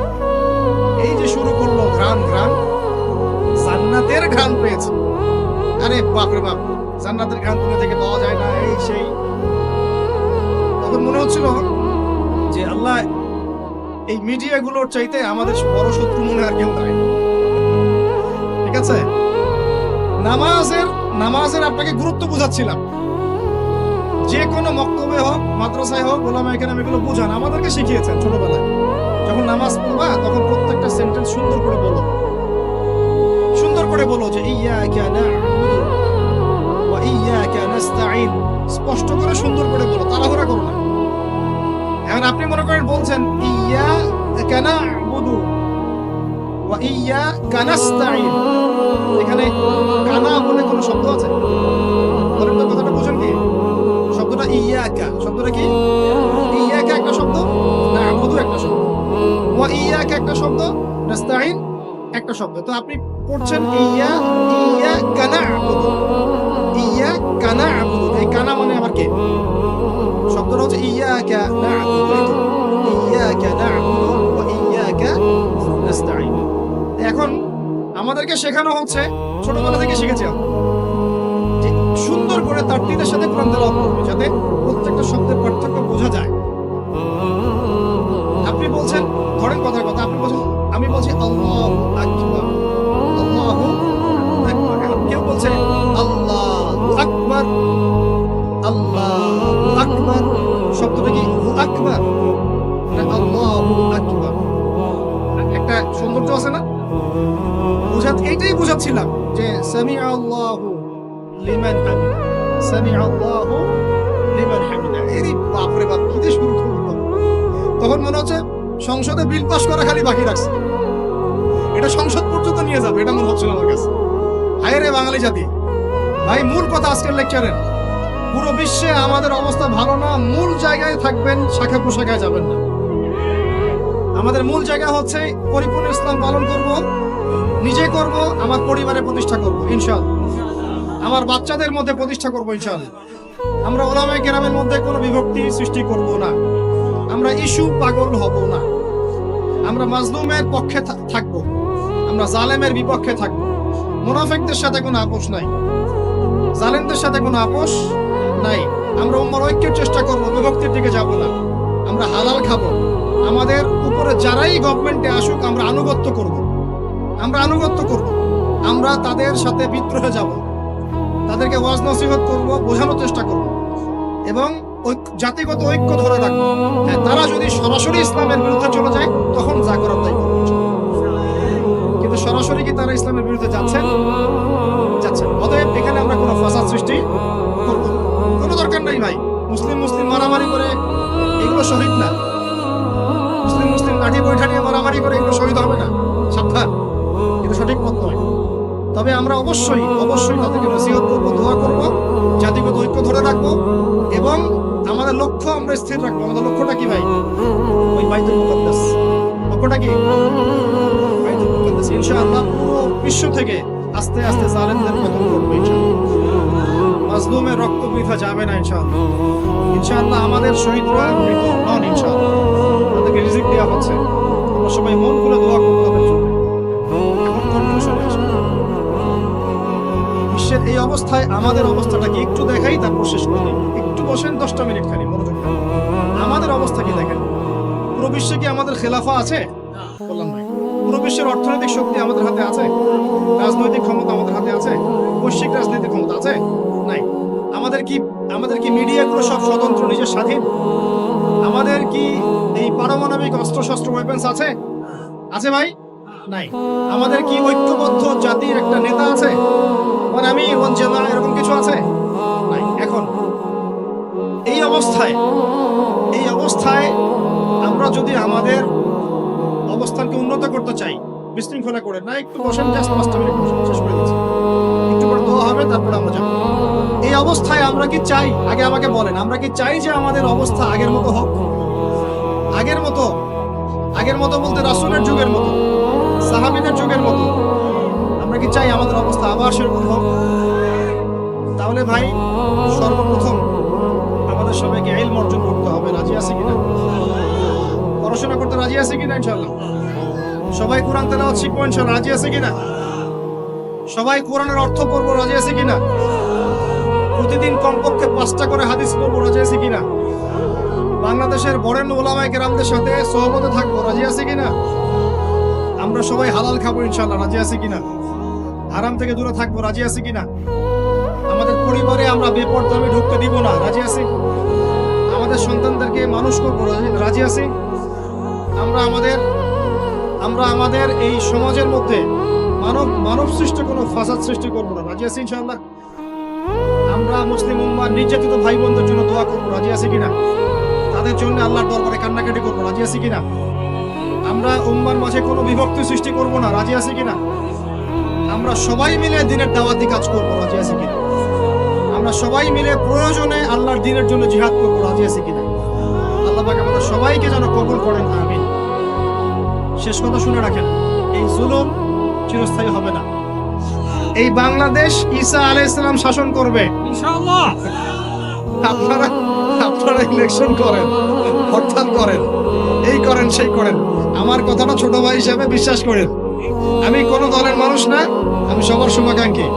এই যে শুরু করলো ঘ্রাণ, জান্নাতের ঘ্রাণ পেয়েছে। আরে বাপ রে বাপ, জান্নাতের ঘ্রাণ দুনিয়া থেকে পাওয়া যায় না, এই সেই। তখন মনে হচ্ছিল যে আল্লাহ, এই মিডিয়াগুলোর চাইতে আমাদের বড় শত্রু মনে আর কেউ নাই। ঠিক আছে, নামাজের আপনাকে গুরুত্ব বুঝাচ্ছিলাম। যে কোনো মক্তবে হোক, মাদ্রাসায় হোক, ওলামা এখানে এগুলো বুঝান, আমাদেরকে শিখিয়েছেন ছোটবেলায়। যখন নামাজ পড়বা তখন প্রত্যেকটা সেন্টেন্স সুন্দর করে বলো যে ইয়্যাকা না'বুদু ওয়া ইয়্যাকা নাস্তাঈন, স্পষ্ট করে সুন্দর করে বলো, তাড়াহুড়া করো না। এখন আপনি মনে করেন বলছেন ইয়্যাকা না'বুদু ওয়া ইয়্যাকা নাস্তাঈন, এখানে কানা বলে কোনো শব্দ আছে? বলেন তো, কথাটা বুঝেন কি? শব্দটা ইয়্যাকা, শব্দটা কি? ইয়্যাকা একটা শব্দ, না'বুদু একটা শব্দ, ওয়া ইয়্যাকা একটা শব্দ, নাস্তাঈন একটা শব্দ। তো আপনি পড়ছেন ইয়্যাকা না'বুদু, ইয়্যাকা না'বুদু, এই কানা মানে আবার কে? শব্দটা হচ্ছে ইয়্যাকা না'বুদু, ইয়্যাকা না'বুদু ওয়া ইয়্যাকা নাস্তাঈন। এখন আমাদেরকে শেখানো হচ্ছে, ছোটবেলা থেকে শিখেছি যে সুন্দর করে তারতিলের সাথে কোরআন তেলাওয়াত করবে, যাতে প্রত্যেকটা শব্দের পার্থক্য বোঝা যায়। আপনি বলছেন, ধরেন কথার কথা, আপনি বলছেন, আমি বলছি আল্লাহু আকবার, আল্লাহু আকবার। এখন কেউ বলছে আল্লাহু আকবার, আল্লাহু আকবার, শব্দটা কি হু আকবার না আল্লাহু আকবার? একটা সৌন্দর্য আছে না? এইটাই বুঝাচ্ছিলাম যে সামিআ আল্লাহু লিমান হামিদা, সামিআ আল্লাহু লিমান হামিদা। এই বাপ রে বাপ, কি দিয়ে শুরু করলো! তখন মনে হচ্ছে সংসদে বিল পাস করা খালি বাকি রাখছে, এটা সংসদ পর্যন্ত নিয়ে যাবে, এটা মনে হচ্ছিল আমার কাছে। হায় রে বাঙালি জাতি! ভাই, মূল কথা আজকের লেকচারের, পুরো বিশ্বে আমাদের অবস্থা ভালো না, মূল জায়গায় থাকবেন, শাখা প্রশাখায় যাবেন না। আমাদের মূল জায়গা হচ্ছে পরিপূর্ণ ইসলাম পালন করব, নিজে করব, আমার পরিবারে প্রতিষ্ঠা করব ইনশাআল্লাহ, আমার বাচ্চাদের মধ্যে প্রতিষ্ঠা করব ইনশাআল্লাহ। আমরা উলামায়ে কেরামের মধ্যে কোনো বিভক্তি সৃষ্টি করব না, আমরা ইস্যু পাগল হব না, আমরা মাজলুমের পক্ষে থাকব, আমরা জালেমের বিপক্ষে থাকব। মুনাফিকদের সাথে কোনো আপোষ নাই, জালেমদের সাথে কোনো আপোষ নাই। আমরা উম্মার ঐক্যের চেষ্টা করব, বিভক্তির দিকে যাব না। আমরা হালাল খাবো, আমাদের উপরে যারাই গভর্নমেন্টে আসুক আমরা আনুগত্য করব, আমরা আনুগত্য করব, আমরা তাদের সাথে বিদ্রোহে যাব, তাদেরকে ওয়াজ নসিহত করব, বোঝানোর চেষ্টা করব এবং জাতিগত ঐক্য ধরে রাখবো। হ্যাঁ, তারা যদি সরাসরি ইসলামের বিরুদ্ধে চলে যায় তখন যা করার তাই করব, কিন্তু সরাসরি কি তারা ইসলামের বিরুদ্ধে যাচ্ছেন? যাচ্ছেন। অতএব এখানে আমরা কোনো ফাসাদ সৃষ্টি করব না, কোনো দরকার নাই ভাই। মুসলিম মুসলিম মারামারি করে এগুলো শহীদ না, মুসলিম মুসলিম লাঠি বৈঠা নিয়ে মারামারি করে এগুলো শহীদ হবে না, সাবধান, এটা সঠিক পথ নয়। তবে আমরা অবশ্যই অবশ্যই তাদেরকে নসিহত করবো, দোয়া করবো, জাতিগত ঐক্য ধরে রাখবো এবং আমাদের লক্ষ্য আমরা স্থির রাখবো। আমাদের লক্ষ্যটা কি ভাই? ওই বাইতুল মুকাদ্দাস। লক্ষ্যটা কি? বাইতুল মুকাদ্দাস। ইনশাআল্লাহ পুরো বিশ্ব থেকে আস্তে আস্তে জালেমদের পতন ঘটবে ইনশাআল্লাহ, মাজলুমের রক্ত বৃথা যাবে না ইনশাআল্লাহ। ইনশাআল্লাহ আমাদের শহীদরা মৃত নন ইনশাআল্লাহ, তাদেরকে রিজিক দেওয়া হচ্ছে। আমরা সবাই মন খুলে দোয়া করবো তাদের জন্য। এখন কনক্লুশনে আসি, বিশ্বের এই অবস্থায় আমাদের অবস্থাটা কি একটু দেখাই, তারপর শেষ করে দিই। একটু বসেন 10টা মিনিট খালি মনোযোগ দেন। আমাদের অবস্থা কি দেখেন? পুরো বিশ্বে কি আমাদের খেলাফা আছে? বললাম নাই। পুরো বিশ্বের অর্থনৈতিক শক্তি আমাদের হাতে আছে? রাজনৈতিক ক্ষমতা আমাদের হাতে আছে? বৈশ্বিক রাজনৈতিক ক্ষমতা আছে? নাই। আমাদের কি মিডিয়াগুলো সব স্বতন্ত্র, নিজের স্বাধীন? আমাদের কি এই পারমাণবিক অস্ত্রশস্ত্র ওয়েপন্স আছে? আছে ভাই? নাই। আমাদের কি ঐক্যবদ্ধ জাতির একটা নেতা আছে? মানে আমি ওয়ানজেলা এরকম কিছু আছে? নাই। এখন এই অবস্থায় আমরা যদি আমাদের অবস্থানকে উন্নত করতে চাই, বিশৃঙ্খলা করে না, একটু বসেন, জাস্ট 5টা মিনিট বসেন, শেষ করে দিচ্ছি। একটু পরে দোয়া হবে, তারপরে আমরা যাবো। এই অবস্থায় আমরা কি চাই? আগে আমাকে বলেন, আমরা কি চাই যে আমাদের অবস্থা আগের মতো হোক? আগের মতো বলতে রাসূলের যুগের মতো, সাহাবীদের যুগের মতো আমরা কি চাই আমাদের অবস্থা আবার সেরকম হোক? তাহলে ভাই সর্বপ্রথম আমাদের সবাইকে ইলম অর্জন করতে হবে। রাজি আছে কিনা? পড়াশোনা করতে রাজি আছে কিনা? ইনশাআল্লাহ সবাই কোরআন তেলাওয়াত শিখবো ইনশাআল্লাহ। রাজি আছে কিনা? সবাই কোরআনের অর্থ পড়বো। রাজি আছে কিনা? প্রতিদিন কমপক্ষে 5টা করে হাদিস পড়বো। রাজি আছে কিনা? বাংলাদেশের বরেণ্য উলামায়ে কেরামদের সাথে সোহবতে থাকবো। রাজি আছে কিনা? আমরা সবাই হালাল খাবো ইনশাআল্লাহ। রাজি আছে কিনা? হারাম থেকে দূরে থাকবো। রাজি আছে কিনা? আমাদের পরিবারে আমরা বেপরদামি ঢুকতে দিব না। রাজি আছি? আমাদের সন্তানদেরকে মানুষ করবো। রাজি আছি? আমরা আমাদের এই সমাজের মধ্যে মানব সৃষ্ট কোনো ফাসাদ সৃষ্টি করবো না। রাজি আছি ইনশাআল্লাহ? আমরা মুসলিম উম্মার নির্যাতিত ভাই বোনদের জন্য দোয়া করবো। রাজি আছি কিনা? তাদের জন্য আল্লাহর দরবারে কান্নাকাটি করবো। রাজি আছি কিনা? আমরা উম্মার মাঝে কোনো বিভক্তি সৃষ্টি করবো না। রাজি আছি কিনা? আমরা সবাই মিলে দ্বীনের দাওয়াতি কাজ করবো। রাজি আছি কিনা? আমরা সবাই মিলে প্রয়োজনে আল্লাহর দ্বীনের জন্য জিহাদ করবো। রাজি আছি কিনা? আল্লাহ পাক আমাদের সবাইকে যেন কবুল করেন, আমিন। শেষ কথা শুনে রাখেন, এই জুলুম চিরস্থায়ী হবে না। এই বাংলাদেশ ঈসা আলাইহিস সালাম শাসন করবে ইনশাআল্লাহ। আপনারা ইলেকশন করেন, হরতাল করেন, এই করেন সেই করেন, আমার কথাটা ছোট ভাই হিসেবে বিশ্বাস করেন। আমি কোনো দলের মানুষ না, আমি সবার শুভাকাঙ্ক্ষী।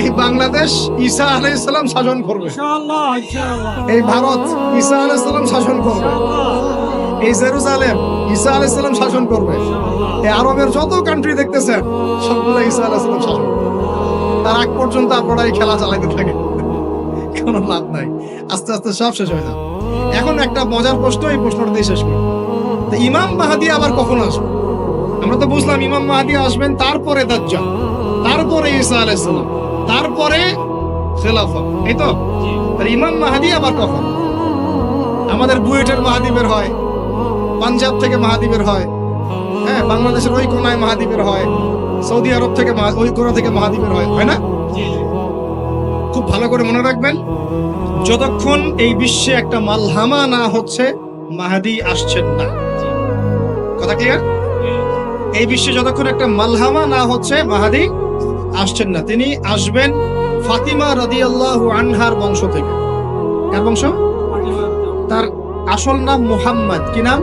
এই বাংলাদেশ ঈসা আলাইহিস সালাম শাসন করবে ইনশাআল্লাহ। এই ভারত ঈসা আলাইহিস সালাম শাসন করবে। এই জেরুজালেম ঈসা আলাইহিস সালাম শাসন করবে। এই আরবের যত কান্ট্রি দেখতেছেন সবগুলো ঈসা আলাইহিস সালাম শাসন করবে। তার আগ পর্যন্ত আপনারা এই খেলা চালাতে থাকেন, কোনো লাভ নাই। আস্তে আস্তে সব শেষ হয়ে যাবে। এখন একটা মজার প্রশ্ন, এই প্রশ্নটা দিয়ে শেষ করি। তো ইমাম মাহদী আবার কখন আসবে? আমরা তো বুঝলাম ইমাম মাহদী আসবেন, তারপরে দাজ্জাল, তারপরে ঈসা আলাইহিস সালাম, তারপরে খেলাফত, এই তো। আর ইমাম মাহদী আবার কখন? আমাদের বুয়েটের মাহদী বের হয়, পাঞ্জাব থেকে মাহদী বের হয়, হ্যাঁ, বাংলাদেশের ওই কোনায় মাহদী বের হয়, সৌদি আরব থেকে ওই কোনা থেকে মাহদী বের হয়, হয় না? খুব ভালো করে মনে রাখবেন, যতক্ষণ এই বিশ্বে একটা মালহামা না হচ্ছে মাহদী আসছেন না। কথা ক্লিয়ার? এই বিশ্বে যতক্ষণ একটা মালহামা না হচ্ছে মাহাদি আসছেন না। তিনি আসবেন ফাতিমা রাদিয়াল্লাহু আনহার বংশ থেকে। কার বংশ? তার আসল নাম মুহাম্মদ। কি নাম?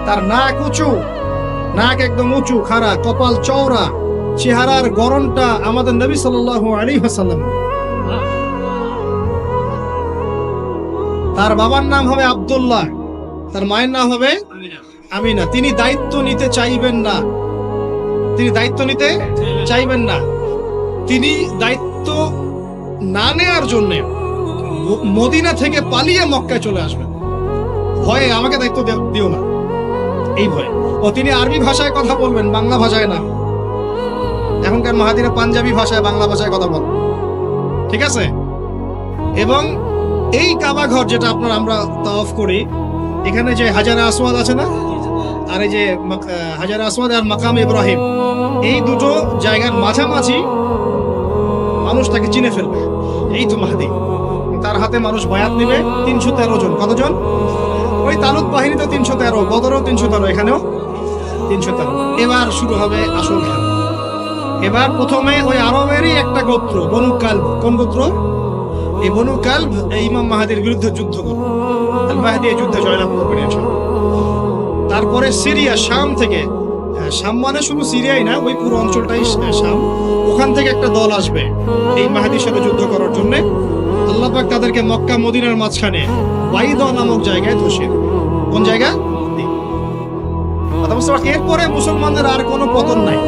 তার নাক উঁচু, নাক একদম উঁচু খাড়া, কপাল চওড়া, চেহারার গড়নটা আমাদের নবী সাল্লাল্লাহু আলাইহি ওয়াসাল্লাম। তার বাবার নাম হবে আব্দুল্লাহ, তার মায়ের নাম হবে আমিনা। তিনি দায়িত্ব নিতে চাইবেন না, তিনি দায়িত্ব নিতে চাইবেন না। তিনি দায়িত্ব না নেওয়ার জন্য মদিনা থেকে পালিয়ে মক্কায় চলে আসবেন। ভয়ে আমাকে দায়িত্ব দিও না, এই ভয়ে। ও তিনি আরবি ভাষায় কথা বলবেন, বাংলা ভাষায় না। এখনকার মাহাদিরা পাঞ্জাবি ভাষায়, বাংলা ভাষায় কথা বল, ঠিক আছে? এবং এই কাবা ঘর যেটা আমরা তাওয়াফ করি, এখানে যে হাজারে আসওয়াদ আছে না, আর এই যে হাজারে আসওয়াদ আর মাকাম ইব্রাহিম, এই দুটো জায়গার মাঝামাঝি মানুষ তাকে চিনে ফেলবে। এই তো মাহদি। তার হাতে মানুষ বায়াত নেবে 313 জন। কতজন? ওই তালুত বাহিনীতে 313, বদরও 313, এখানেও 313। এবার শুরু হবে আসল খেলা। এবার প্রথমে ওই আরবেরই একটা গোত্র বনু কালব। কোন গোত্র? এই বনু কালব এই ইমাম মাহাদির বিরুদ্ধে যুদ্ধ করবে। আল মাহদি এই যুদ্ধে জয়লাভ করবেন ইনশাআল্লাহ। তারপরে সিরিয়া, শাম থেকে, শাম মানে শুধু সিরিয়াই না, ওই পুরো অঞ্চলটাই শাম, ওখান থেকে একটা দল আসবে এই মাহদির সাথে যুদ্ধ করার জন্য। আল্লাহ পাক তাদেরকে মক্কা মদিনার মাঝখানে বাইদা নামক জায়গায় ধসিয়ে দেবে। কোন জায়গা? কথা বুঝতে পারছি? এরপরে মুসলমানদের আর কোনো পতন নাই,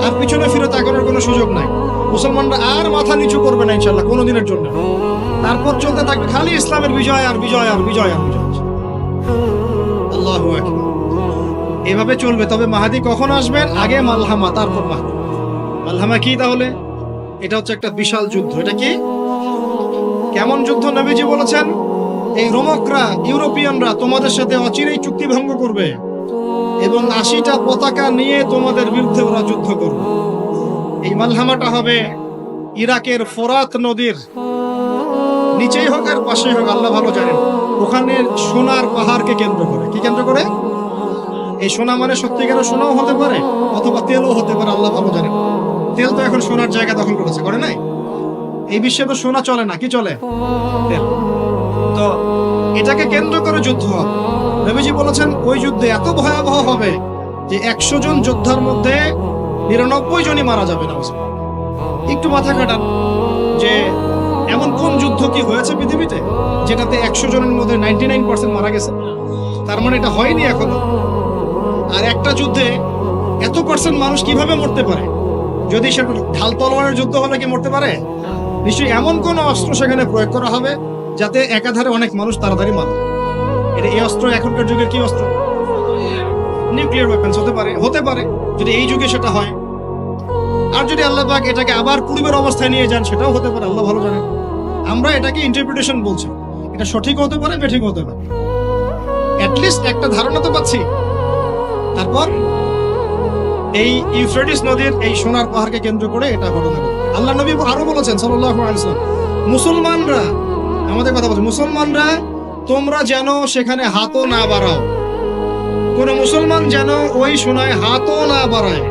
আর পিছনে ফিরে তাকানোর কোনো সুযোগ নাই। মুসলমানরা আর মাথা নিচু করবে না ইনশাআল্লাহ কোনোদিনের জন্য। তারপর চলতে থাকবে খালি ইসলামের বিজয় আর বিজয় আর বিজয় আর বিজয়। আল্লাহু আকবার। এভাবে চলবে। তবে মাহাদি কখন আসবেন? আগে মালহামা, তারপর মাহাদি। মালহামা কি তাহলে? এটা হচ্ছে একটা বিশাল যুদ্ধ। এটা কি? কেমন যুদ্ধ? নবীজি বলেছেন, এই রোমকরা, ইউরোপিয়ানরা তোমাদের সাথে অচিরেই চুক্তি ভঙ্গ করবে এবং 80টা পতাকা নিয়ে তোমাদের বিরুদ্ধে ওরা যুদ্ধ করবে। এই মালহামাটা হবে ইরাকের ফোরাত নদীর নিচেই হোক আর পাশেই হোক, আল্লাহ ভালো জানেন। ওখানে সোনার পাহাড়কে কেন্দ্র করে। কি কেন্দ্র করে? এই সোনা মানে সত্যিকারের সোনাও হতে পারে, অথবা তেলও হতে পারে, আল্লাহ ভালো জানেন। তেল তো এখন সোনার জায়গা দখল করেছে, করে নাই? এই বিশ্বে তো সোনা চলে না, কি চলে? তেল। তো এটাকে কেন্দ্র করে যুদ্ধ হবে। নবীজি বলেছেন ওই যুদ্ধে এত ভয়াবহ হবে যে 100 জন যোদ্ধার মধ্যে 99 জনই মারা যাবে না। একটু মাথা কাটান যে এমন কোন যুদ্ধ কি হয়েছে পৃথিবীতে যেটাতে 100 জনের মধ্যে 99% মারা গেছে? তার মানে এটা হয়নি এখনো। আর একটা যুদ্ধে এত পার্সেন্ট মানুষ কিভাবে মরতে পারে? যদি সেটা ঢাল তলোয়ারের যুদ্ধ হলে কি মরতে পারে? নিশ্চয়ই এমন কোন অস্ত্র সেখানে প্রয়োগ করা হবে যাতে একাধারে অনেক মানুষ তাড়াতাড়ি মারে। এটা এই অস্ত্র এখনকার যুগের কি অস্ত্র? নিউক্লিয়ার ওয়েপন্স হতে পারে, হতে পারে যদি এই যুগে সেটা হয়। আর যদি আল্লাহ পাক এটাকে আবার পূর্বের অবস্থায় নিয়ে যান, সেটাও হতে পারে, আল্লাহ ভালো জানেন। আমরা এটাকে ইন্টারপ্রিটেশন বলছি, এটা সঠিক হতে পারে, বেঠিক হতে পারে। অ্যাটলিস্ট একটা ধারণা তো পাচ্ছি। তারপর এই ইউফ্রেটিস নদীর এই সোনার পাহাড়কে কেন্দ্র করে এটা ঘটনা ঘটে। আল্লাহ নবী আরো বলেছেন সাল্লাল্লাহু আলাইহি ওয়াসাল্লাম, মুসলমানরা, আমাদের কথা বলছে, মুসলমানরা তোমরা যেন সেখানে হাতও না বাড়াও। কোন মুসলমান যেন ওই সোনায় হাতও না বাড়ায়,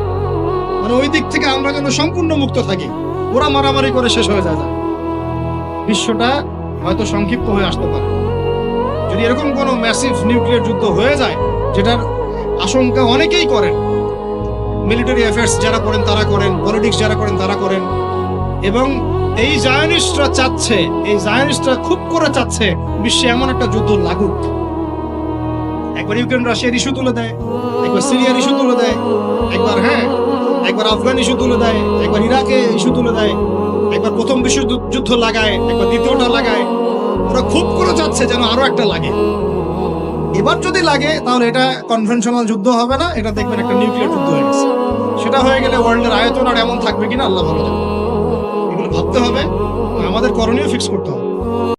মানে ওই দিক থেকে আমরা যেন সম্পূর্ণ মুক্ত থাকি। ওরা মারামারি করে শেষ হয়ে যায়। বিশ্বটা হয়তো সংক্ষিপ্ত হয়ে আসতে পারে যদি এরকম কোন ম্যাসিভ নিউক্লিয়ার যুদ্ধ হয়ে যায়, যেটার আশঙ্কা অনেকেই করেন। মিলিটারি অ্যাফেয়ার্স যারা করেন তারা করেন, পলিটিক্স যারা করেন তারা করেন। এবং এই জায়নিস্টরা চাচ্ছে, এই জায়নিস্টরা খুব করে চাচ্ছে বিশ্বে এমন একটা যুদ্ধ লাগুক। একবার ইউক্রেন রাশিয়ার ইস্যু তুলে দেয়, একবার সিরিয়ার ইস্যু তুলে দেয়, একবার আফগান ইস্যু তুলে দেয়, একবার ইরাকে ইস্যু তুলে দেয়, একবার প্রথম বিশ্বযুদ্ধ লাগায়, একবার দ্বিতীয়টা লাগায়। ওরা খুব করে চাচ্ছে যেন আরো একটা লাগে। এবার যদি লাগে তাহলে এটা কনভেনশনাল যুদ্ধ হবে না, এটা দেখবেন একটা নিউক্লিয়ার যুদ্ধ হয়ে গেছে। সেটা হয়ে গেলে ওয়ার্ল্ডের আয়তন আর এমন থাকবে কিনা আল্লাহ ভালো জানে। এগুলো ভাবতে হবে, আমাদের করণীয় ফিক্স করতে হবে।